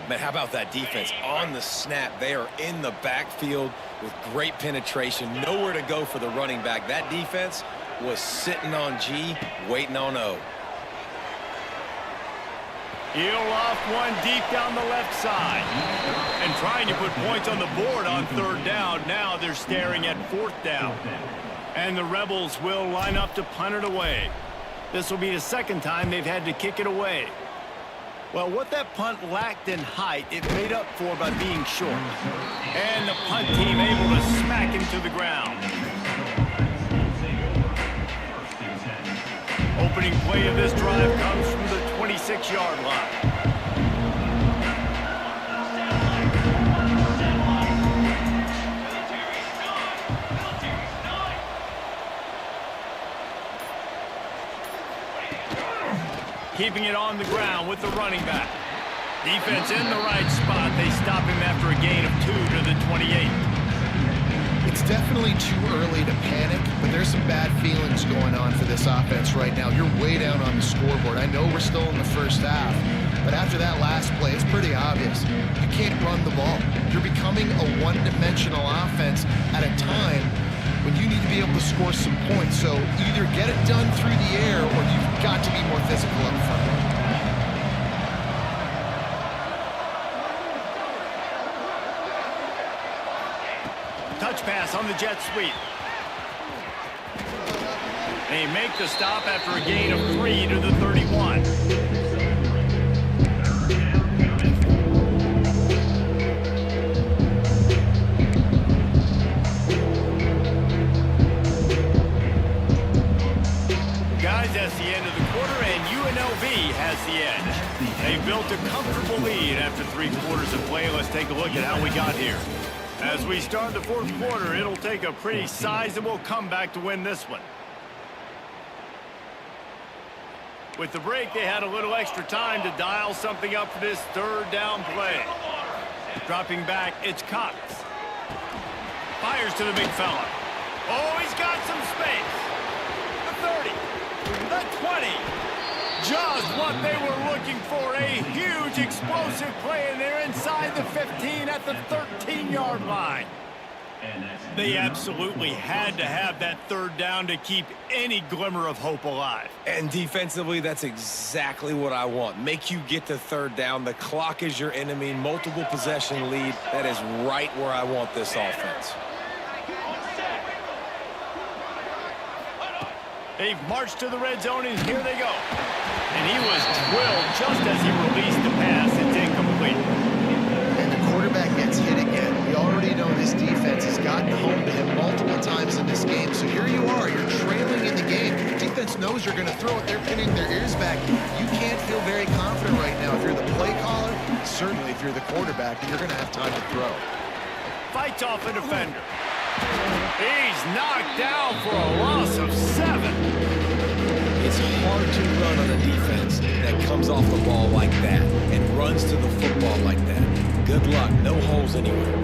Man, how about that defense? On the snap, they are in the backfield with great penetration. Nowhere to go for the running back. That defense was sitting on G, waiting on O. He'll off one deep down the left side. And trying to put points on the board on third down. Now they're staring at fourth down. And the Rebels will line up to punt it away. This will be the second time they've had to kick it away. Well, what that punt lacked in height, it made up for by being short. And the punt team able to smack him to the ground. Opening play of this drive comes from the 26-yard line. Keeping it on the ground with the running back. Defense in the right spot. They stop him after a gain of 2 to the 28. It's definitely too early to panic, but there's some bad feelings going on for this offense right now. You're way down on the scoreboard. I know we're still in the first half, but after that last play, it's pretty obvious. You can't run the ball. You're becoming a one-dimensional offense at a time when you need to be able to score some points. So either get it done through the air or you've got to be more physical up front. Touch pass on the jet sweep. They make the stop after a gain of 3 to the 31. Guys, that's the end of the quarter, and UNLV has the edge. They built a comfortable lead after 3 quarters of play. Let's take a look at how we got here. As we start the fourth quarter, it'll take a pretty sizable comeback to win this one. With the break, they had a little extra time to dial something up for this third down play. Dropping back, it's Cox. Fires to the big fella. Oh, he's got some space. The 30, the 20. Just what they were looking for, a huge explosive play, and they're inside the 15 at the 13-yard line. They absolutely had to have that third down to keep any glimmer of hope alive. And defensively, that's exactly what I want. Make you get the third down. The clock is your enemy. Multiple possession lead. That is right where I want this offense. They've marched to the red zone, and here they go. And he was drilled just as he released the pass. It's incomplete. And the quarterback gets hit again. We already know this defense has gotten home to him multiple times in this game. So here you are. You're trailing in the game. Defense knows you're going to throw it. They're pinning their ears back. You can't feel very confident right now if you're the play caller. Certainly if you're the quarterback, that you're going to have time to throw. Fights off a defender. He's knocked down for a loss of 7. It's hard to run on a defense that comes off the ball like that and runs to the football like that. Good luck. No holes anywhere.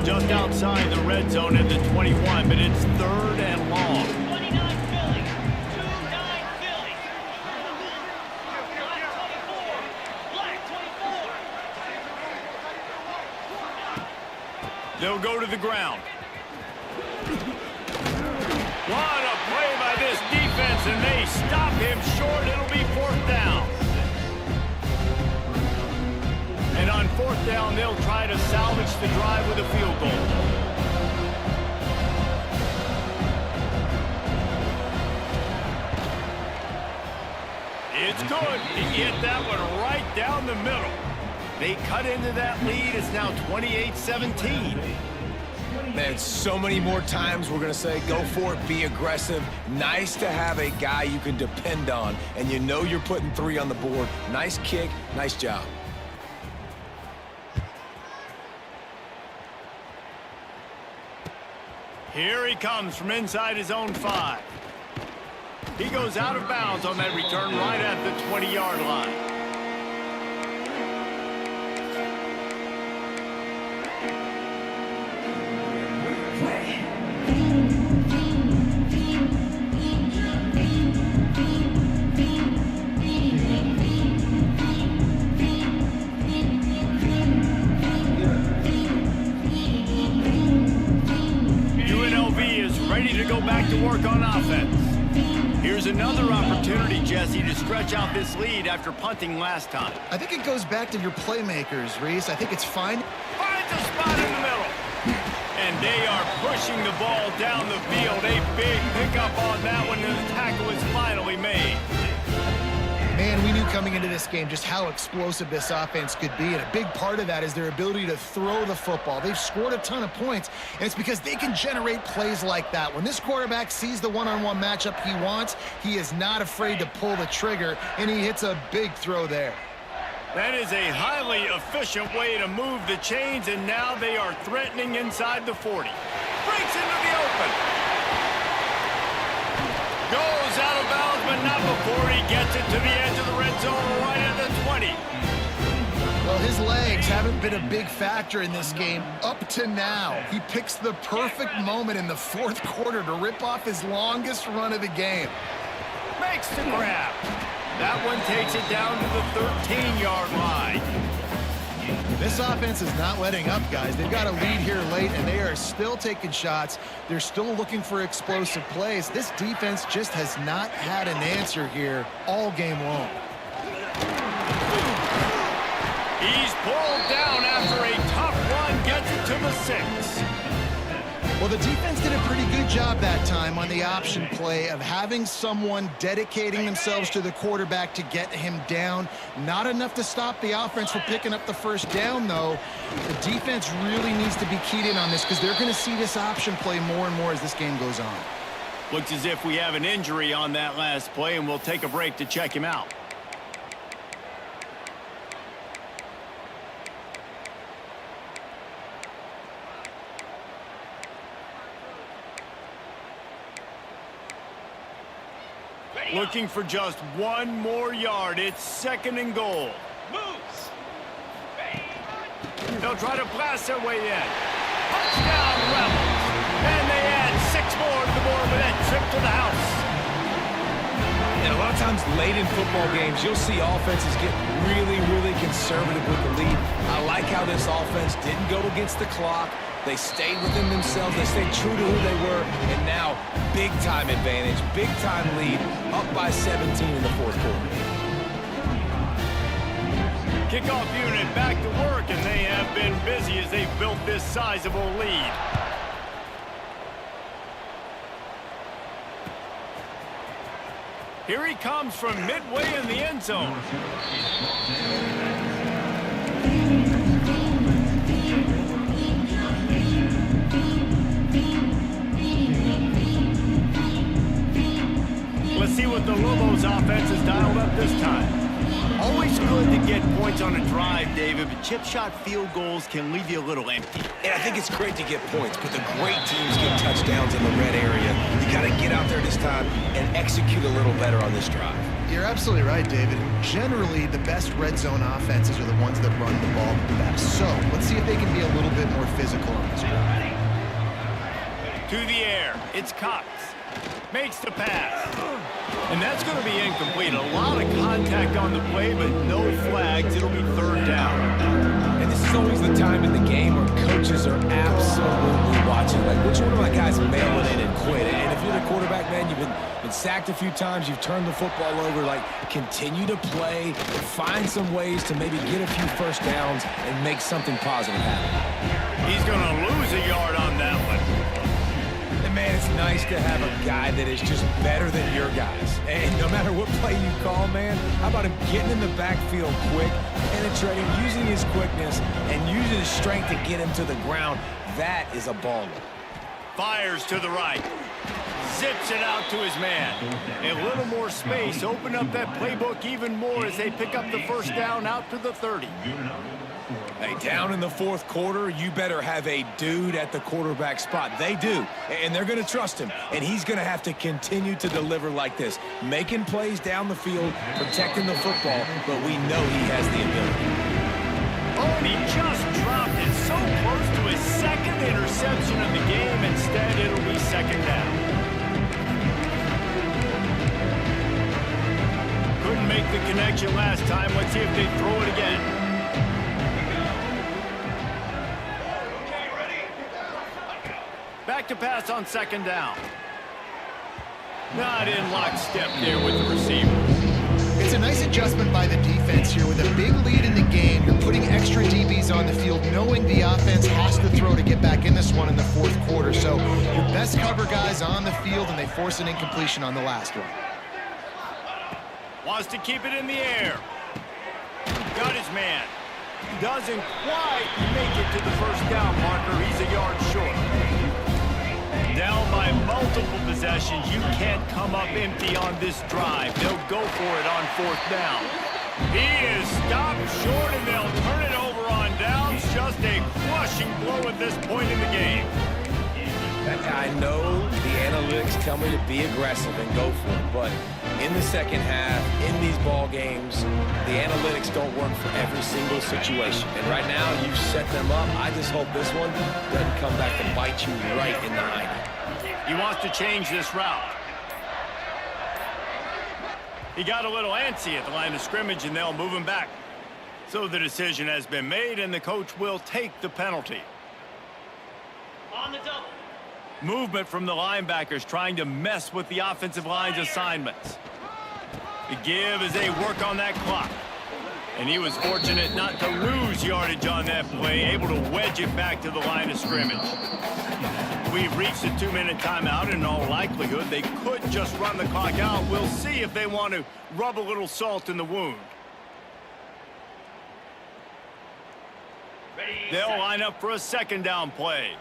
Just outside the red zone at the 21, but it's third and long. 29 Philly. 29 Philly. Black 24. They'll go to the ground. What a play by this defense, and they stop him short. It'll be 4th down. And on 4th down, they'll try to salvage the drive with a field goal. It's good. He hit that one right down the middle. They cut into that lead. It's now 28-17. Man, so many more times we're going to say, go for it, be aggressive. Nice to have a guy you can depend on, and you know you're putting 3 on the board. Nice kick, nice job. Here he comes from inside his own 5. He goes out of bounds on that return right at the 20-yard line. Ready to go back to work on offense. Here's another opportunity, Jesse, to stretch out this lead after punting last time. I think it goes back to your playmakers, Reese. I think it's fine. Finds a spot in the middle. And they are pushing the ball down the field. A big pickup on that one, and the tackle is finally made. Man, we knew coming into this game just how explosive this offense could be, and a big part of that is their ability to throw the football. They've scored a ton of points, and it's because they can generate plays like that. When this quarterback sees the one-on-one matchup he wants, he is not afraid to pull the trigger, and he hits a big throw there. That is a highly efficient way to move the chains, and now they are threatening inside the 40. Breaks into the open. Goes out of bounds, but not before he gets it to the edge of the red zone right at the 20. Well, his legs haven't been a big factor in this game up to now. He picks the perfect moment in the 4th quarter to rip off his longest run of the game. Makes the grab. That one takes it down to the 13-yard line. This offense is not letting up, guys. They've got a lead here late, and they are still taking shots. They're still looking for explosive plays. This defense just has not had an answer here all game long. He's pulled down after a tough run, gets it to the 6. Well, the defense did a pretty good job that time on the option play of having someone dedicating themselves to the quarterback to get him down. Not enough to stop the offense from picking up the 1st down, though. The defense really needs to be keyed in on this because they're going to see this option play more and more as this game goes on. Looks as if we have an injury on that last play, and we'll take a break to check him out. Looking for just 1 more yard. It's 2nd and goal. Moves. They'll try to blast their way in. Touchdown, Rebels. And they add 6 more to the board with that trip to the house. And a lot of times late in football games, you'll see offenses get really, really conservative with the lead. I like how this offense didn't go against the clock. They stayed within themselves. They stayed true to who they were. And now, big-time advantage, big-time lead, up by 17 in the 4th quarter. Kickoff unit back to work, and they have been busy as they've built this sizable lead. Here he comes from midway in the end zone. Let's see what the Lobos offense has dialed up this time. Always good to get points on a drive, David, but chip shot field goals can leave you a little empty. And I think it's great to get points, but the great teams get touchdowns in the red area. You got to get out there this time and execute a little better on this drive. You're absolutely right, David. Generally, the best red zone offenses are the ones that run the ball the best. So let's see if they can be a little bit more physical on this drive. To the air, it's Cox. Makes the pass. And that's going to be incomplete. A lot of contact on the play, but no flags. It'll be 3rd down. And this is always the time in the game where coaches coaches are absolutely watching. Like, which one of my guys mailing in and quit? And if you're the quarterback, man, you've been sacked a few times, you've turned the football over. Like, continue to play, find some ways to maybe get a few first downs and make something positive happen. He's going to lose a yard on that one. And, man, it's nice to have a guy that is just better than your guys. And no matter what play you call, man, how about him getting in the backfield quick, penetrating, using his quickness, and using his strength to get him to the ground? That is a baller. Fires to the right. Zips it out to his man. A little more space. Open up that playbook even more as they pick up the first down out to the 30. Hey, down in the fourth quarter, you better have a dude at the quarterback spot. They do, and they're going to trust him, and he's going to have to continue to deliver like this, making plays down the field, protecting the football, but we know he has the ability. Oh, and he just dropped it so close to his second interception of the game. Instead, it'll be second down. Couldn't make the connection last time. Let's see if they throw it again. Back to pass on second down. Not in lockstep there with the receiver. It's a nice adjustment by the defense here. With a big lead in the game, you're putting extra DBs on the field, knowing the offense has to throw to get back in this one in the fourth quarter. So your best cover guys on the field, and they force an incompletion on the last one. Wants to keep it in the air. Got his man. Doesn't quite make it to the first down marker. He's a yard short. Down by multiple possessions. You can't come up empty on this drive. They'll go for it on fourth down. He is stopped short, and they'll turn it over on downs. Just a crushing blow at this point in the game. I know the analytics tell me to be aggressive and go for it, but in the second half, in these ball games, the analytics don't work for every single situation. And right now, you've set them up. I just hope this one doesn't come back to bite you right in the eye. He wants to change this route. He got a little antsy at the line of scrimmage, and they'll move him back. So the decision has been made, and the coach will take the penalty. On the double. Movement from the linebackers trying to mess with the offensive line's assignments. The give as they work on that clock. And he was fortunate not to lose yardage on that play, able to wedge it back to the line of scrimmage. We've reached a 2-minute timeout, and in all likelihood, they could just run the clock out. We'll see if they want to rub a little salt in the wound. They'll line up for a second down play.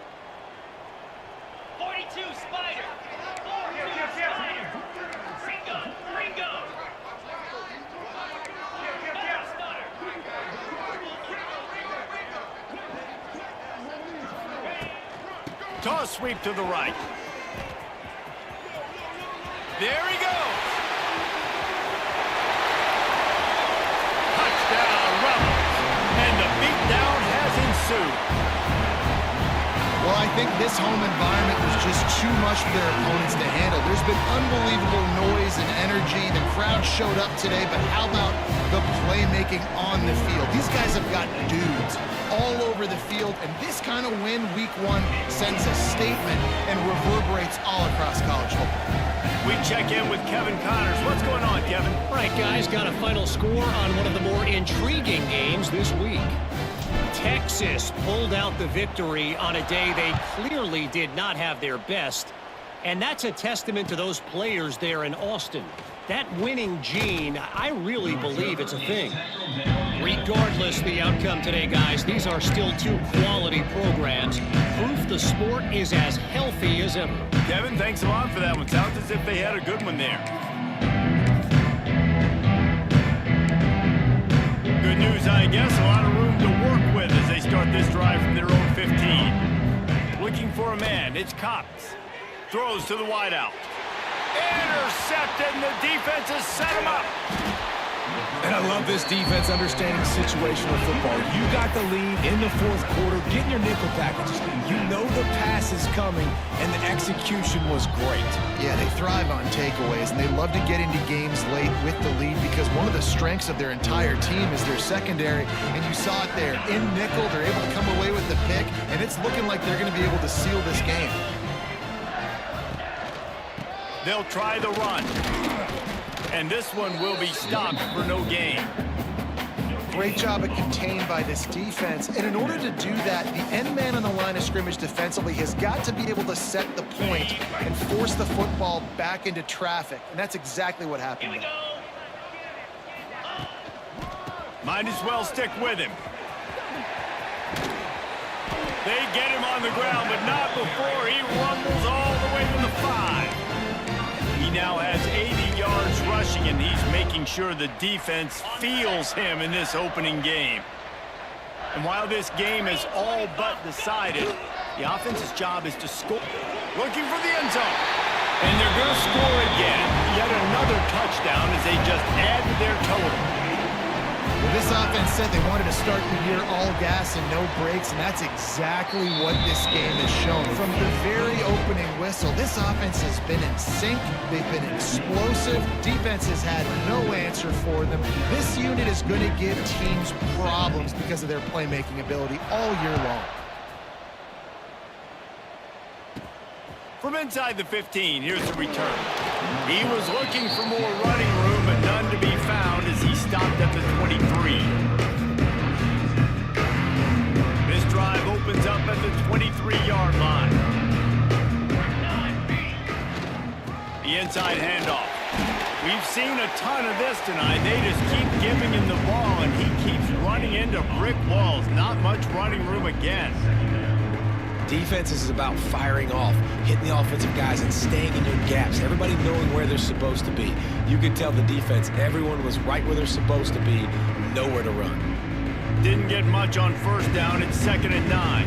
42 Spider. 42 Spider. Ringo. Ringo. Toss sweep to the right. There he goes. Touchdown, Rebels. And the beatdown has ensued. Well, I think this home environment was just too much for their opponents to handle. There's been unbelievable noise and energy. The crowd showed up today, but how about the playmaking on the field? These guys have got dudes all over the field, and this kind of win week one sends a statement and reverberates all across college football. We check in with Kevin Connors. What's going on, Kevin? All right, guys, got a final score on one of the more intriguing games this week. Texas pulled out the victory on a day they clearly did not have their best, and that's a testament to those players there in Austin. That winning gene, I really believe it's a thing. Regardless the outcome today, guys, these are still two quality programs. Proof the sport is as healthy as ever. Kevin, thanks a lot for that one. Sounds as if they had a good one there. Good news, I guess. A lot of room to work with as they start this drive from their own 15. Looking for a man. It's Cox. Throws to the wideout. Intercepted, and the defense has set him up. And I love this defense understanding situational football. You got the lead in the fourth quarter, getting your nickel packages. You know the pass is coming, and the execution was great. Yeah, they thrive on takeaways, and they love to get into games late with the lead because one of the strengths of their entire team is their secondary, and you saw it there. In nickel, they're able to come away with the pick, and it's looking like they're going to be able to seal this game. They'll try the run. And this one will be stopped for no gain. Great job at contained by this defense. And in order to do that, the end man on the line of scrimmage defensively has got to be able to set the point and force the football back into traffic. And that's exactly what happened there. Might as well stick with him. They get him on the ground, but not before he rumbles all the way to the 5. He now has 80 yards rushing, and he's making sure the defense feels him in this opening game. And while this game is all but decided, the offense's job is to score. Looking for the end zone. And they're going to score again. Yet another touchdown as they just add to their total. Well, this offense said they wanted to start the year all gas and no brakes, and that's exactly what this game has shown. From the very opening whistle, this offense has been in sync. They've been explosive. Defense has had no answer for them. This unit is going to give teams problems because of their playmaking ability all year long. From inside the 15, here's the return. He was looking for more running room, but none to be found as he stopped at the 23. This drive opens up at the 23-yard line. The inside handoff. We've seen a ton of this tonight. They just keep giving him the ball, and he keeps running into brick walls. Not much running room again. Defense is about firing off, hitting the offensive guys and staying in your gaps. Everybody knowing where they're supposed to be. You could tell the defense, everyone was right where they're supposed to be, nowhere to run. Didn't get much on first down. It's 2nd and 9.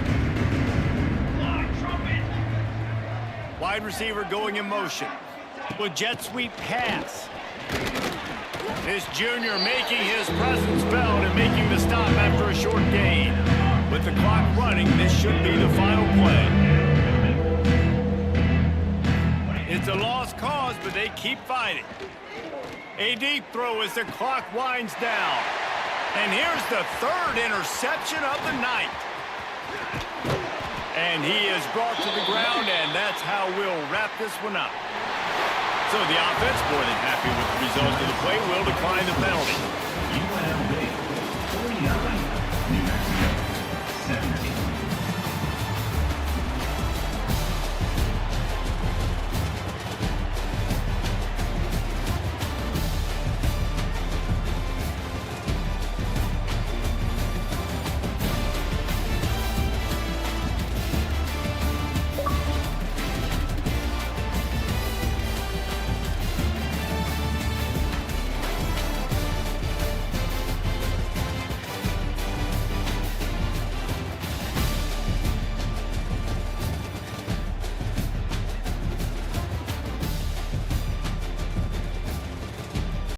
Wide receiver going in motion. With jet sweep pass. This junior making his presence felt and making the stop after a short gain. With the clock running, this should be the final play. It's a lost cause, but they keep fighting. A deep throw as the clock winds down. And here's the 3rd interception of the night. And he is brought to the ground, and that's how we'll wrap this one up. So the offense, more than happy with the result of the play, will decline the penalty.